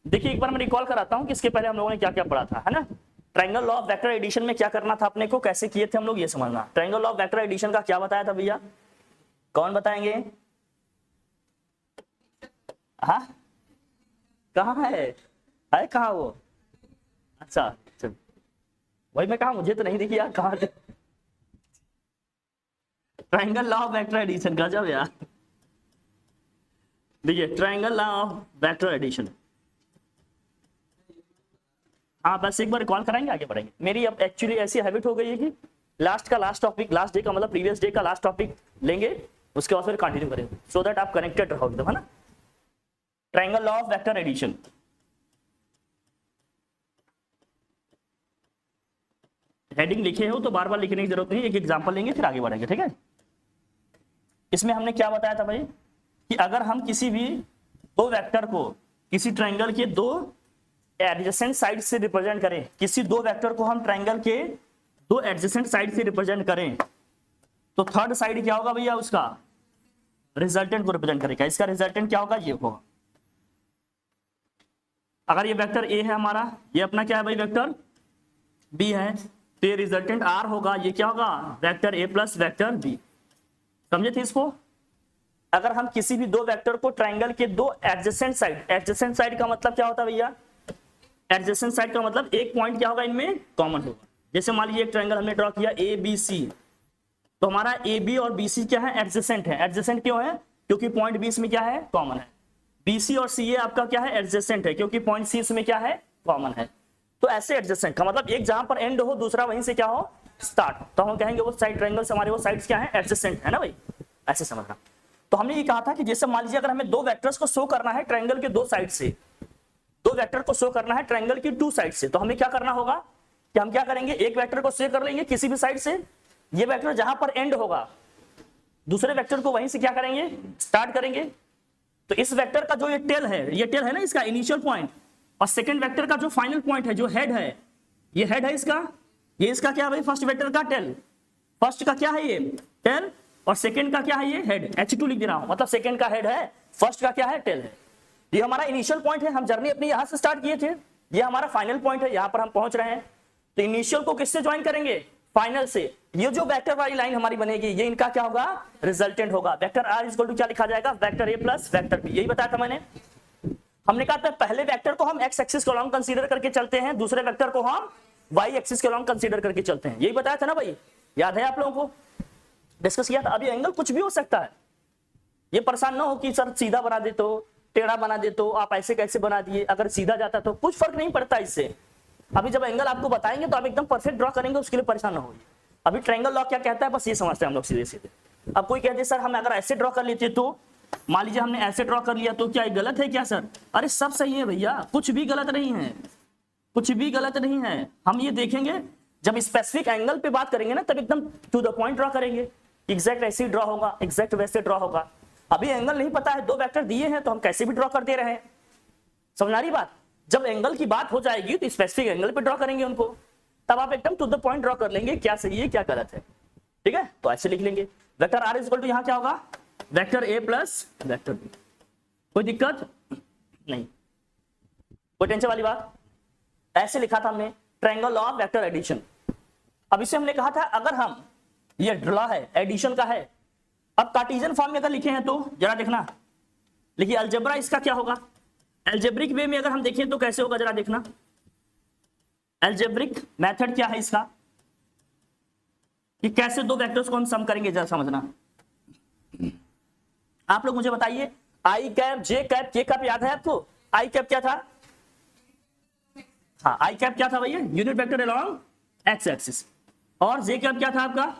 देखिए एक बार मैं रिकॉल कराता हूं कि इसके पहले हम लोगों ने क्या क्या पढ़ा था, है ना। Triangle law of vector addition में क्या करना था अपने को, कैसे किए थे हम लोग, ये समझना। Triangle law of vector addition का क्या बताया था भैया, कौन बताएंगे? हाँ, कहाँ है कहाँ वो? अच्छा चल, वही मैं कहा मुझे तो नहीं दिखी यार, कहाँ थे? Triangle law of vector addition, गजब यार। देखिए triangle law of vector addition, हाँ बस एक बार कॉल कराएंगे, आगे बढ़ेंगे। मेरी अब एक्चुअली ऐसी हैबिट हो गई है कि लास्ट का लास्ट टॉपिक, लास्ट डे का मतलब प्रीवियस डे का लास्ट टॉपिक लेंगे, उसके बाद फिर कंटिन्यू करेंगे, सो दैट आप कनेक्टेड रहो एकदम, है ना। Triangle law of vector addition, heading लिखे हो तो बार बार लिखने की जरूरत नहीं, एक एग्जांपल लेंगे फिर आगे बढ़ेंगे, ठीक है। इसमें हमने क्या बताया था भाई कि अगर हम किसी भी दो वेक्टर को किसी ट्रायंगल के दो एडजेसेंट साइड से रिप्रेजेंट करें, किसी दो वेक्टर को हम ट्रायंगल के दो एडजेसेंट साइड से रिप्रेजेंट करें, तो थर्ड साइड क्या होगा भैया, उसका रिजल्टेंट को रिप्रेजेंट करेगा। इसका रिजल्टेंट क्या होगा, ये होगा। अगर ये वेक्टर ए है हमारा, ये अपना क्या है भाई वेक्टर बी है, तो ये रिजल्टेंट आर होगा, ये क्या होगा vector A plus vector B. समझे थे इसको। अगर हम किसी भी दो वेक्टर को ट्रायंगल के दो एडजेसेंट साइड, एडजेसेंट साइड का मतलब क्या होता है भैया, एडजेसेंट साइड का मतलब एक पॉइंट क्या होगा इनमें कॉमन होगा। जैसे मान लीजिए एक ट्रायंगल हमने ड्रॉ किया ए बी सी, तो हमारा ए बी और बी सी क्या है, एडजेसेंट है। एडजेसेंट क्यों है, क्योंकि पॉइंट बी इसमें क्या है कॉमन है। बी सी और सी ए आपका क्या है एडजेसेंट है, क्योंकि पॉइंट सी इसमें क्या है कॉमन है। तो ऐसे एडजेसेंट का मतलब एक जहां पर एंड हो दूसरा वहीं से क्या हो स्टार्ट, तो हम कहेंगे वो साइड ट्रायंगल से हमारे वो साइड्स क्या है एडजेसेंट है ना भाई, ऐसे समझना। तो हमने ये कहा था कि जैसे मान लीजिए अगर हमें दो वेक्टर्स को शो करना है ट्रायंगल के दो साइड से, दो वेक्टर को शो करना है ट्रायंगल की टू साइड से, तो हमें क्या करना होगा कि हम क्या करेंगे, एक वेक्टर को शो कर लेंगे किसी भी साइड से, ये वेक्टर जहां पर एंड होगा दूसरे वेक्टर को वहीं से क्या करेंगे स्टार्ट करेंगे। तो इस वेक्टर का जो ये टेल है ना इसका इनिशियल पॉइंट, और सेकंड वेक्टर का जो फाइनल पॉइंट है जो हेड है, ये हेड है इसका, ये इसका क्या है भाई फर्स्ट वेक्टर का टेल, फर्स्ट का क्या है ये टेल, और सेकंड का क्या है ये हेड, H2 लिख दे रहा हूं, मतलब सेकंड का हेड है, फर्स्ट का क्या है टेल है। ये हमारा इनिशियल पॉइंट है, हम जर्नी अपनी यहां से स्टार्ट किए थे, ये हमारा फाइनल पॉइंट है, यहां पर हम पहुंच रहे हैं। तो इनिशियल को किससे ज्वाइन करेंगे, फाइनल से। ये जो वेक्टर वाली लाइन हमारी बनेगी ये इनका क्या होगा रिजल्टेंट होगा। वेक्टर आर इक्वल टू क्या लिखा जाएगा, vector A plus vector B, यही बताया था मैंने। हमने कहा था पहले वेक्टर को हम एक्स एक्सिस के लॉन्ग कंसीडर करके चलते हैं, दूसरे वेक्टर को हम वाई एक्सिस के लॉन्ग कंसीडर करके चलते हैं, यही बताया था ना भाई, याद है आप लोगों को, डिस्कस किया था। अभी एंगल कुछ भी हो सकता है, ये परेशान ना हो कि सर सीधा बना दे तो टेढ़ा बना दे तो आप ऐसे कैसे बना दिए, अगर सीधा जाता तो कुछ फर्क नहीं पड़ता इससे। अभी जब एंगल आपको बताएंगे तो आप एकदम परफेक्ट ड्रॉ करेंगे, उसके लिए परेशान ना होइए। अभी ट्रायंगल लॉ क्या कहता है बस ये समझते हैं हम लोग सीधे सीधे। अब कोई कहते सर हम अगर ऐसे ड्रॉ कर लेते तो, मान लीजिए हमने ऐसे ड्रॉ कर लिया तो क्या गलत है क्या सर, अरे सब सही है भैया, कुछ भी गलत नहीं है, कुछ भी गलत नहीं है। हम ये देखेंगे जब स्पेसिफिक एंगल पे बात करेंगे ना तब एकदम टू द पॉइंट ड्रॉ करेंगे, एग्जैक्ट ऐसे ही ड्रॉ होगा, एग्जैक्ट वैसे ड्रॉ होगा। अभी एंगल नहीं पता है, दो वेक्टर दिए हैं तो हम कैसे भी ड्रॉ कर दे रहे हैं, समझ आ रही बात। जब एंगल की बात हो जाएगी तो स्पेसिफिक एंगल पे ड्रॉ करेंगे उनको, तब आप एकदम टू द पॉइंट ड्रॉ कर लेंगे क्या सही है क्या गलत है, ठीक है। तो ऐसे लिख लेंगे वेक्टर आर इक्वल टू यहां क्या होगा vector A plus vector B, कोई दिक्कत नहीं, कोई टेंशन वाली बात। ऐसे लिखा था हमने triangle law of vector addition. अब इसे हमने कहा था अगर हम ये लॉ है एडिशन का है, अब कार्टेशियन फॉर्म में अगर लिखे हैं तो जरा देखना, लिखिए अलजेब्रा इसका क्या होगा, अलजेब्रिक वे में अगर हम देखें तो कैसे होगा जरा देखना, अलजेब्रिक मेथड क्या है इसका कि कैसे दो वेक्टर्स को हम सम करेंगे जरा समझना। आप लोग मुझे बताइए आई कैप जे कैप के कैप याद है आपको, आई कैप क्या था, हाँ आई कैप क्या था भैया unit vector along X axis, और जे कैप क्या था आपका,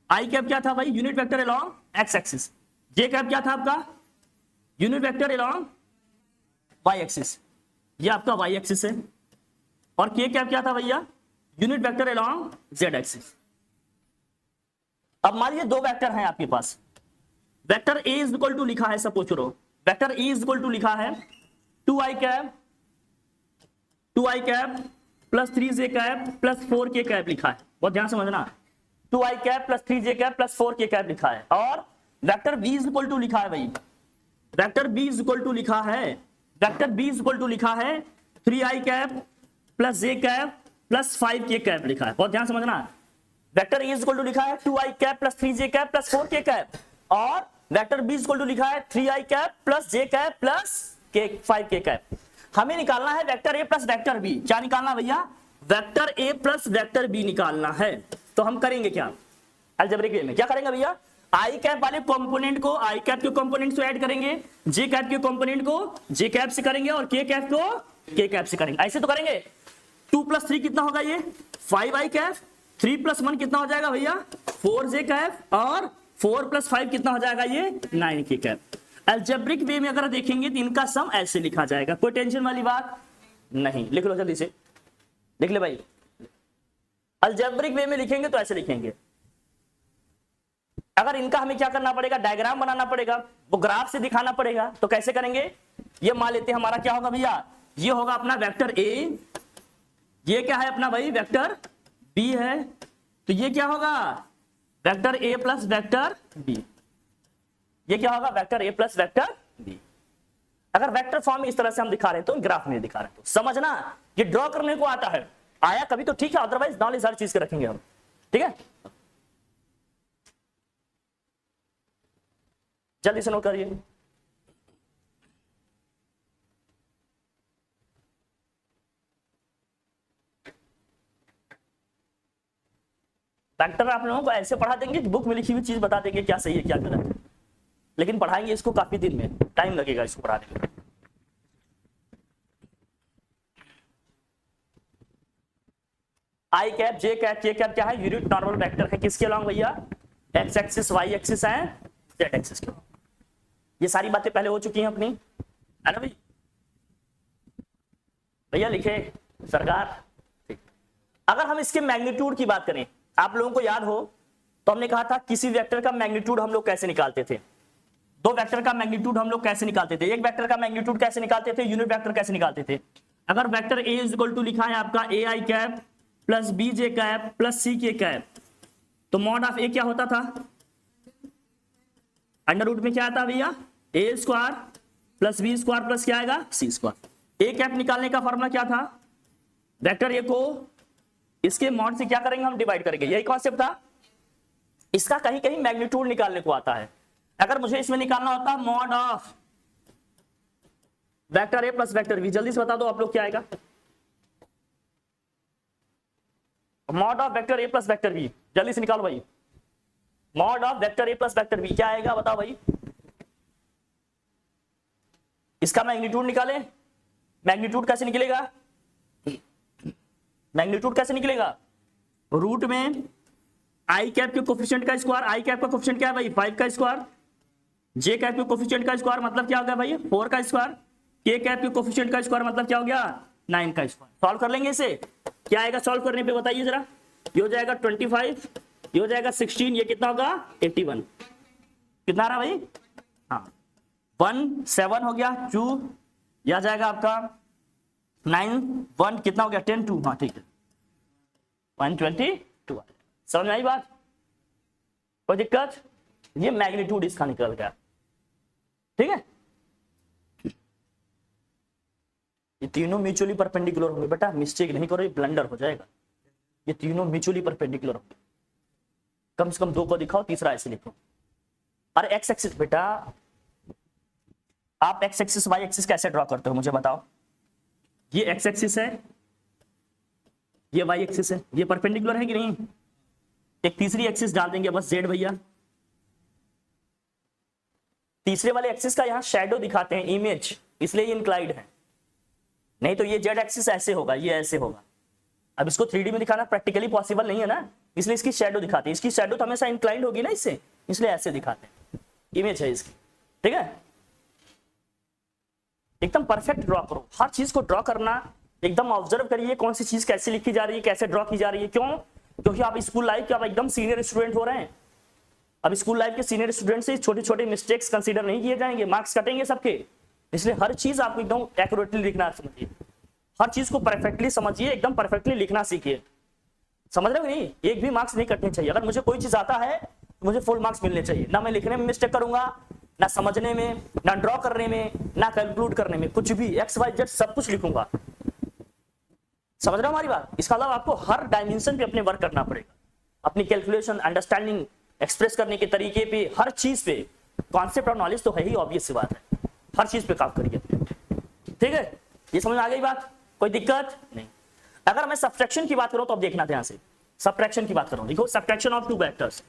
आई कैप क्या था भाई unit vector along X axis, J cap क्या था आपका unit vector along Y axis, ये आपका वाई एक्सिस है, और के कैप क्या था भैया unit vector along Z axis. अब मान लीजिए दो वेक्टर हैं आपके पास, vector A is equal to लिखा है, सपोज करो vector A is equal to लिखा है 2i cap plus 3j cap plus 4k cap लिखा है, बहुत ध्यान समझना, 2i cap plus 3j cap plus 4k cap लिखा है। और vector b is equal to लिखा है भाई, vector b is equal to लिखा है vector B is equal to लिखा है 3i cap plus j cap plus 5k cap लिखा है, बहुत ध्यान समझना। Vector A is equal to लिखा है 2i cap plus 3j cap plus 4k cap, और vector B is equal to लिखा है 3i cap plus j cap plus 5k cap. हमें निकालना है vector A plus vector B. क्या निकालना भैया? Vector A plus vector B निकालना है। तो हम करेंगे क्या अलजेब्रिक वे में? क्या करेंगे भैया? आई कैप वाले कंपोनेंट को आई कैप के कंपोनेंट से ऐड करेंगे, जे कैप के कंपोनेंट को जे कैप से करेंगे, और के कैप को के कैप से करेंगे। ऐसे तो करेंगे। 2 + 3 कितना होगा? ये 5i कैप। 3 + 1 कितना हो जाएगा भैया? 4j cap. और 4 + 5 कितना हो जाएगा? ये 9k कैप। अलजेब्रिक वे में अगर देखेंगे तो इनका सम ऐसे लिखा जाएगा। कोई टेंशन वाली बात नहीं। लिख लो जल्दी से, लिख ले भाई। अलजेब्रिक वे में लिखेंगे तो ऐसे लिखेंगे। अगर इनका हमें क्या करना पड़ेगा? डायग्राम बनाना पड़ेगा, वो ग्राफ से दिखाना पड़ेगा। तो कैसे करेंगे? ये मान लेते हैं हमारा क्या होगा भैया? ये होगा अपना वेक्टर ए, ये क्या है अपना भाई? वेक्टर बी है। तो ये क्या होगा? Vector A plus vector B. ये क्या होगा? Vector A plus vector B. अगर वेक्टर फॉर्म में इस तरह से हम दिखा रहे हैं तो ग्राफ में दिखा रहे हैं तो समझना, ये ड्रॉ करने को आता है। आया कभी तो ठीक है, अदरवाइज नॉलेज हर चीज के रखेंगे हम। ठीक है, जल्दी से नोट करिए। वेक्टर आप लोगों को ऐसे पढ़ा देंगे कि बुक में लिखी हुई चीज बता देंगे क्या सही है क्या गलत है, लेकिन पढ़ाएंगे इसको काफी दिन में, टाइम लगेगा इसको पढ़ाने में। आई कैप, जे कैप, के कैप क्या है? यूनिट नॉर्मल वेक्टर है। किसके अलॉन्ग भैया? एक्स एक्सिस, वाई एक्सिस है, जेड एक्सिस के। ये सारी बातें पहले हो चुकी हैं अपनी, है ना भाई? भैया लिखे सरकार। अगर हम इसके मैग्नीट्यूड की बात करें, आप लोगों को याद हो तो हमने कहा था किसी वेक्टर का मैग्नीट्यूड हम लोग कैसे निकालते थे? दो वेक्टर का मैग्नीट्यूड हम लोग कैसे निकालते थे? एक वेक्टर का मैग्नीट्यूड कैसे निकालते थे? यूनिट वेक्टर कैसे निकालते थे? अगर vector A is equal to लिखा है आपका A I cap plus B J cap plus C K cap, तो मॉड ऑफ ए क्या होता था? अंडर रूट में क्या आता भैया? A square plus B square plus क्या आएगा? सी स्क्वायर। ए कैप निकालने का फॉर्मूला क्या था? वेक्टर ए को इसके मॉड से क्या करेंगे? हम डिवाइड करेंगे। यही कॉन्सेप्ट था। इसका कहीं कहीं मैग्नीट्यूड निकालने को आता है। अगर मुझे इसमें निकालना होता mod of vector A plus vector B, जल्दी से बता दो आप लोग क्या आएगा? Mod of vector A plus vector B, जल्दी से निकालो भाई। Mod of vector A plus vector B क्या आएगा बताओ भाई? इसका मैग्नीट्यूड निकालें। मैग्नीट्यूड कैसे निकलेगा? मैग्नीट्यूड कैसे निकलेगा? रूट में आई कैप के कोफिशिएंट का स्क्वायर, आई कैप का कोफिशिएंट क्या है भाई? 5 का स्क्वायर, जे कैप के कोफिशिएंट का स्क्वायर मतलब क्या हो गया भाई? 4 का स्क्वायर, के कैप के कोफिशिएंट का स्क्वायर मतलब क्या हो गया? 9 का स्क्वायर। सॉल्व कर लेंगे इसे। क्या आएगा सॉल्व करने पे बताइए जरा? ये हो जाएगा 25, ये हो जाएगा 16, ये कितना होगा? 81। कितना आ रहा भाई? हाँ 1 7 हो गया, 2 यह जाएगा आपका 9 1 कितना हो गया? 10 2। हाँ ठीक है 122। समझ में आई बात? कोई दिक्कत? ये मैग्नीट्यूड इसका निकल गया। ठीक है, ये तीनों म्यूचुअली परपेंडिकुलर होंगे बेटा, मिस्टेक नहीं करो, ये ब्लंडर हो जाएगा। ये तीनों म्यूचुअली परपेंडिकुलर होंगे। कम से कम 2 को दिखाओ, तीसरा ऐसे लिखो। अरे एक्स एक्सिस बेटा, आप एक्स एक्सिस वाई एक्सिस कैसे ड्रॉ करते हो मुझे बताओ? ये एक्स एक्सिस है, ये वाई एक्सिस है, ये परपेंडिकुलर है कि नहीं? एक तीसरी एक्सिस डाल देंगे बस, जेड भैया। तीसरे वाले एक्सिस का यहां शैडो दिखाते हैं, इमेज, इसलिए ये इंक्लाइंड है। नहीं तो ये जेड एक्सिस ऐसे होगा, ये ऐसे होगा। अब इसको 3D में दिखाना प्रैक्टिकली पॉसिबल नहीं है ना, इसलिए इसकी शैडो दिखाते हैं। इसकी शैडो तो हमेशा इंक्लाइंड होगी ना इससे, इसलिए ऐसे दिखाते हैं। इमेज है इसकी। ठीक है, एकदम परफेक्ट ड्रॉ करो। हर चीज को ड्रॉ करना एकदम ऑब्जर्व करिए, कौन सी चीज कैसे लिखी जा रही है, कैसे ड्रॉ की जा रही है। क्यों? क्योंकि आप स्कूल लाइफ के आप एकदम सीनियर स्टूडेंट हो रहे हैं। अब स्कूल लाइफ के सीनियर स्टूडेंट से छोटे छोटे मिस्टेक्स कंसीडर नहीं किए जाएंगे, मार्क्स कटेंगे सबके। इसलिए हर चीज आपको एकदम एक्यूरेटली लिखना समझिए, हर चीज को परफेक्टली समझिए, एकदम परफेक्टली लिखना सीखिए। समझ रहे हो नहीं? एक भी मार्क्स नहीं कटने चाहिए। अगर मुझे कोई चीज आता है तो मुझे फुल मार्क्स मिलने चाहिए, ना मैं लिखने में मिस्टेक करूंगा, ना समझने में, ना ड्रॉ करने में, ना कैलकुलेट करने में, कुछ भी एक्स वाई जेड सब कुछ लिखूंगा। समझ रहे हो हमारी बात? इसका अलावा आपको हर डायमेंशन पे अपने वर्क करना पड़ेगा, अपनी कैलकुलेशन, अंडरस्टैंडिंग, एक्सप्रेस करने के तरीके पे, हर चीज पे। कॉन्सेप्ट और नॉलेज तो है ही, ऑब्वियस सी बात है, हर चीज पे काम करिए। ठीक है, ये समझ में आ गई बात? कोई दिक्कत नहीं। अगर मैं सब्ट्रैक्शन की बात करूं तो अब देखना ध्यान से, सब्ट्रैक्शन की बात करूं, देखो subtraction of two vectors,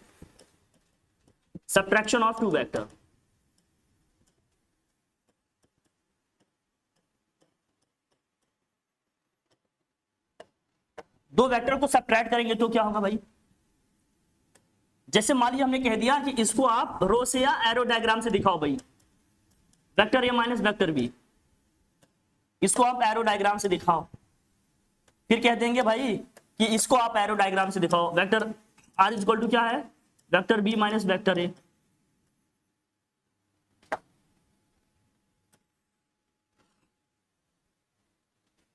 subtraction of two vector. दो वेक्टर को सब्ट्रैक्ट करेंगे तो क्या होगा भाई? जैसे मान लीजिए हमने कह दिया कि इसको आप रो से या एरो डायग्राम से दिखाओ भाई, vector A minus vector B, इसको आप एरो डायग्राम से दिखाओ। फिर कह देंगे भाई कि इसको आप एरो डायग्राम से दिखाओ, vector R is equal to क्या है? Vector B minus vector A.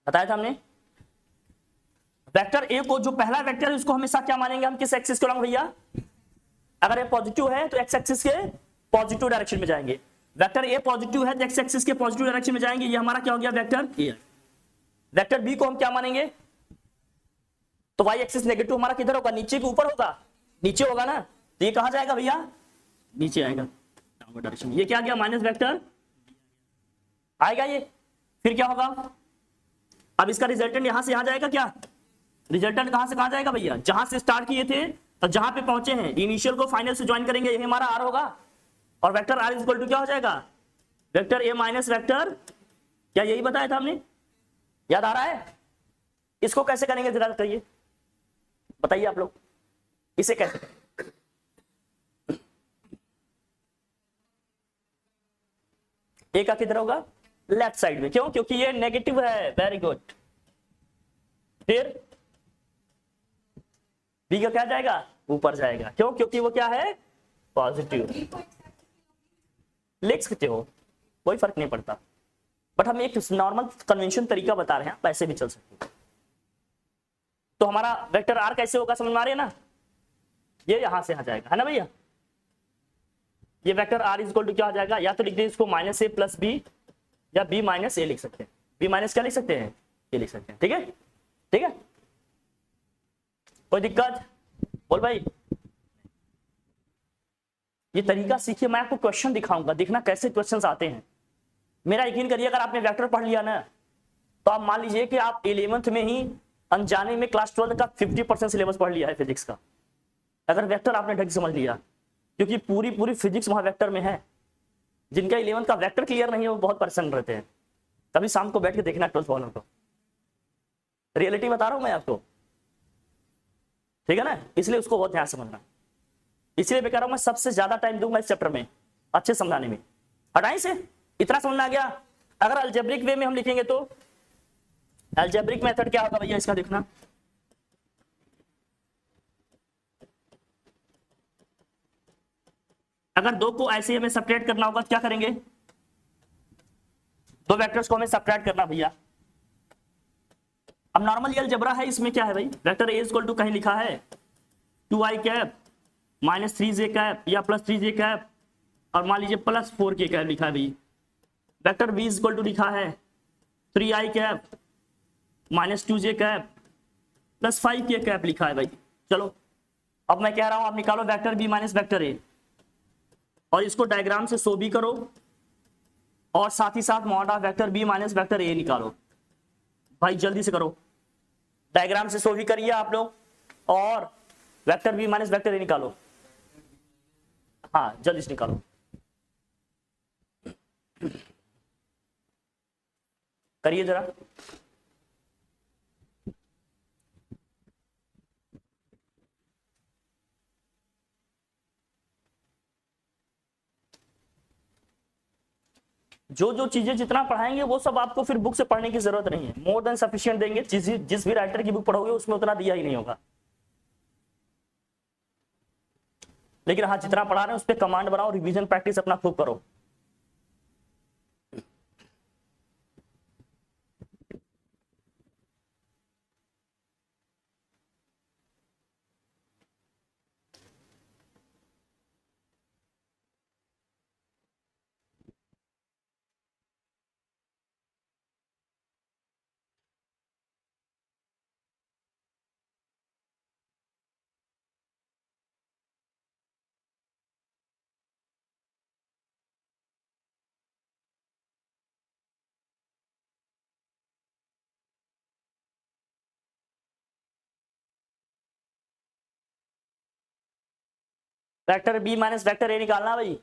बताया था हमने, वेक्टर ए को जो पहला वेक्टर है उसको हमेशा क्या मानेंगे हम? किस एक्सिस के अलॉन्ग भैया? अगर ये पॉजिटिव है तो एक्स एक्सिस के पॉजिटिव डायरेक्शन में जाएंगे। वेक्टर ए पॉजिटिव है तो एक्स एक्सिस के पॉजिटिव डायरेक्शन में जाएंगे। ये हमारा क्या हो गया? Vector A. वेक्टर बी को हम क्या मानेंगे? तो वाई एक्सिस नेगेटिव हमारा किधर होगा? नीचे के ऊपर होगा? नीचे होगा ना, तो ये कहां जाएगा भैया? नीचे आएगा डायरेक्शन। ये क्या गया? माइनस वेक्टर आएगा ये। फिर क्या होगा? अब इसका रिजल्टेंट यहां से यहां जाएगा क्या? रिजल्टेंट कहां से कहां जाएगा भैया? जहां से स्टार्ट किए थे और जहां पे पहुंचे हैं, इनिशियल को फाइनल से ज्वाइन करेंगे, ये हमारा आर होगा। और vector R is equal to क्या हो जाएगा? वेक्टर ए माइनस वेक्टर, क्या यही बताया था हमने? याद आ रहा है? इसको कैसे करेंगे जरा करिए, बताइए आप लोग, इसे कैसे? ए का किधर होगा? लेफ्ट साइड में। क्यों? क्योंकि ये नेगेटिव है। Very good. फिर बी का क्या जाएगा? ऊपर जाएगा। क्यों? क्योंकि वो क्या है? पॉजिटिव। लिख सकते हो, कोई फर्क नहीं पड़ता, बट हम एक नॉर्मल कन्वेंशन तरीका बता रहे हैं, पैसे भी चल सकते। तो हमारा वेक्टर आर कैसे होगा, समझ में आ रही है ना? ये यहां से आ जाएगा, है ना भैया? ये vector R is equal to क्या आ जाएगा? या तो लिख दीजिए इसको माइनस ए प्लस बी, या बी माइनस ए लिख सकते हैं। बी माइनस क्या लिख सकते हैं? ये लिख सकते हैं। ठीक है, ठीक है, कोई दिक्कत? बोल भाई। ये तरीका सीखिए, मैं आपको क्वेश्चन दिखाऊंगा, देखना कैसे क्वेश्चंस आते हैं। मेरा यकीन करिए, अगर आपने वेक्टर पढ़ लिया ना, तो आप मान लीजिए कि आप 11th में ही अनजाने में क्लास 12 का 50% सिलेबस पढ़ लिया है फिजिक्स का, अगर वेक्टर आपने ढंग से समझ लिया। क्योंकि पूरी पूरी फिजिक्स वहां वेक्टर में है। जिनका 11th का वेक्टर क्लियर नहीं है वो बहुत परेशान रहते हैं। तभी शाम को बैठ के देखना 12th वालों को, रियलिटी बता रहा हूं मैं आपको, ठीक है ना? इसलिए उसको बहुत ध्यान समझना। इसलिए मैं कह रहा हूं मैं सबसे ज्यादा टाइम दूंगा इस चैप्टर में अच्छे समझाने में। हटाई से इतना समझ में आ गया? अगर अलजेब्रिक वे में हम लिखेंगे तो अलजेब्रिक मेथड क्या होगा भैया, इसका देखना। अगर दो को ऐसे हमें सब्ट्रैक्ट करना होगा तो क्या करेंगे? दो वेक्टर्स को हमें सब्ट्रैक्ट करना भैया। अब नॉर्मल ये अलजेब्रा है, इसमें क्या है भाई? वेक्टर ए इक्वल टू कहीं लिखा है 2i cap minus 3j cap या प्लस 3j कैप, और मान लीजिए प्लस 4k कैप लिखा है भाई। वेक्टर बी इक्वल टू लिखा है 3i cap minus 2j cap plus 5k cap लिखा है भाई। चलो अब मैं कह रहा हूं आप निकालो vector B minus vector A, और इसको डायग्राम से शो भी करो, और साथ ही साथ mod of vector B minus vector A निकालो। भाई जल्दी से करो, डायग्राम से शो भी करिए आप लोग, और vector B minus vector A निकालो। हाँ जल्दी से निकालो, करिए जरा। जो जो चीजें जितना पढ़ाएंगे वो सब आपको फिर बुक से पढ़ने की जरूरत नहीं है, मोर देन सफिशिएंट देंगे। जिस भी राइटर की बुक पढ़ोगे उसमें उतना दिया ही नहीं होगा, लेकिन हाँ जितना पढ़ा रहे हैं उस पर कमांड बनाओ, रिवीजन प्रैक्टिस अपना खूब करो। Vector B minus vector A निकालना भाई।